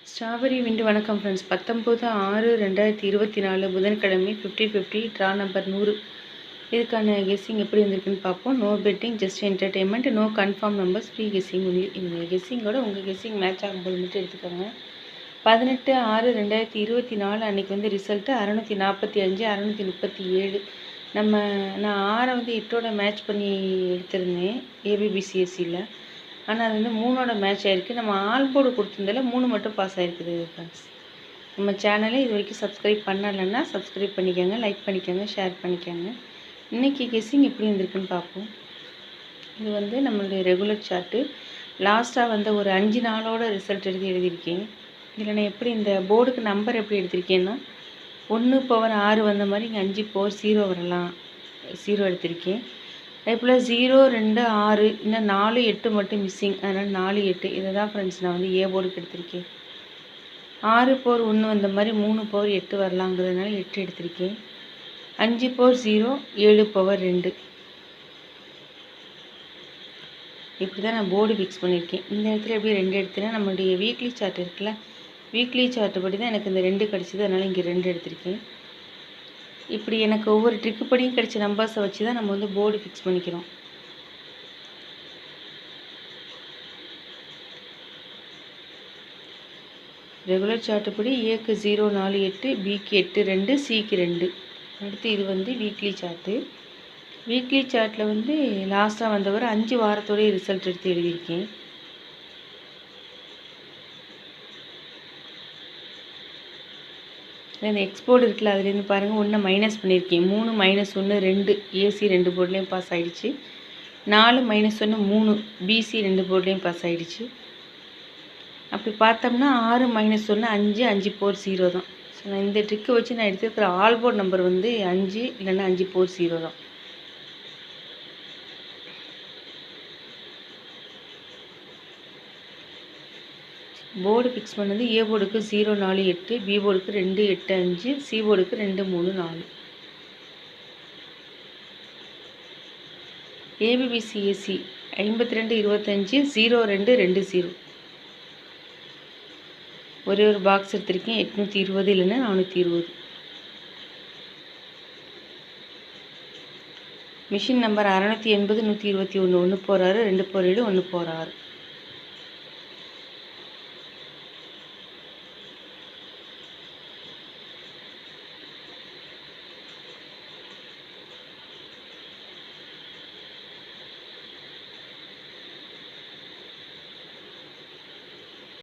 Strawberry விண்டு வணக்கம் friends. 19/6/2024 புதன்கிழமை 50/50 draw number 100. இதுக்கான கெஸ்ஸிங் எப்படி வந்திருக்குன்னு பார்ப்போம். No betting, just entertainment, no confirm numbers, free guessing. இந்த கெஸ்ஸிங்கோட உங்கள் கெஸ்ஸிங் மேட்ச் ஆகும்போது மட்டும் எடுத்துக்கோங்க. 18/6/2024 அன்றைக்கி வந்து ரிசல்ட்டு 645 637. நான் 6 வந்து 8ஓட மேட்ச் பண்ணி எடுத்திருந்தேன் ஏபிபிசிஎஸ்சியில். ஆனால் அது வந்து 3ஓட மேட்ச் ஆகிருக்கு. நம்ம ஆல் போர்டு கொடுத்துருந்தால 3 மட்டும் பாஸ் ஆகிருக்குது ஃப்ரெண்ட்ஸ். நம்ம சேனலை இது வரைக்கும் சப்ஸ்கிரைப் பண்ணலைன்னா சப்ஸ்கிரைப் பண்ணிக்கோங்க, லைக் பண்ணிக்கோங்க, ஷேர் பண்ணிக்கோங்க. இன்றைக்கி கெஸ்ஸிங் எப்படி வந்திருக்குன்னு பார்ப்போம். இது வந்து நம்மளுடைய ரெகுலர் சார்ட்டு. லாஸ்ட்டாக வந்த ஒரு 5 நாளோட ரிசல்ட் எழுதியிருக்கேன். இதில் நான் எப்படி இந்த போர்டுக்கு நம்பர் எப்படி எடுத்திருக்கேன்னா 1/6 வந்த மாதிரி இங்கே 5/0 வரலாம், 0 எடுத்திருக்கேன். அதேபோல் 0, 2, 6 இன்னும் 4, 8 மட்டும் மிஸ்ஸிங். அதனால் 4, 8 இதை தான் ஃப்ரெண்ட்ஸ் நான் வந்து ஏ போர்டுக்கு எடுத்திருக்கேன். 6/1 வந்த மாதிரி 3/8 வரலாங்கிறதுனால 8 எடுத்திருக்கேன். 5/0, 7/2 இப்படி தான் நான் போர்டு ஃபிக்ஸ் பண்ணியிருக்கேன். இந்த இடத்துல எப்படி 2 எடுத்தேன்னா நம்மளுடைய வீக்லி சார்ட் இருக்குல்ல, வீக்லி சார்ட்டு படி தான் எனக்கு இந்த 2 கிடச்சிது. அதனால் இங்கே 2 எடுத்திருக்கேன். இப்படி எனக்கு ஒவ்வொரு ட்ரிக்கு படியும் கிடைச்ச நம்பர்ஸை வச்சு தான் நம்ம வந்து போர்டு ஃபிக்ஸ் பண்ணிக்கிறோம். ரெகுலர் சார்ட்டு படி ஏக்கு 0, 4, 8, பிக்கு 8, 2, சிக்கு 2. அடுத்து இது வந்து வீக்லி சார்ட்டு. வீக்லி சார்ட்டில் வந்து லாஸ்ட்டாக வந்தவர் 5 வாரத்தோடைய ரிசல்ட் எடுத்து எழுதியிருக்கேன். இந்த எக்ஸ்போர்ட் இருக்குல்ல, அதுலேருந்து பாருங்கள், 1 மைனஸ் பண்ணியிருக்கேன். 3 - 1 2 ஏசி 2 போர்ட்லேயும் பாஸ் ஆகிடுச்சு. 4 - 1 3 பிசி 2 போர்ட்லேயும் பாஸ் ஆகிடுச்சு. அப்படி பார்த்தோம்னா 6 - 1 5 5/0 தான். ஸோ நான் இந்த ட்ரிக்கை வச்சு நான் எடுத்துருக்கிற ஆல் போர்ட் நம்பர் வந்து 5 இல்லைன்னா 5/0 தான். போர்டு ஃபிக்ஸ் பண்ணது ஏ போர்டுக்கு 0, 4, 8, பி போர்டுக்கு 2, 8, 5, சி போர்டுக்கு 2, 3, 4. ஏபிபிசிஎஸ்சி 52/25 02 20. ஒரே ஒரு பாக்ஸ் எடுத்திருக்கேன். 820 இல்லைன்னா 420. Machine number 680 121 1/6 2/7 1/6.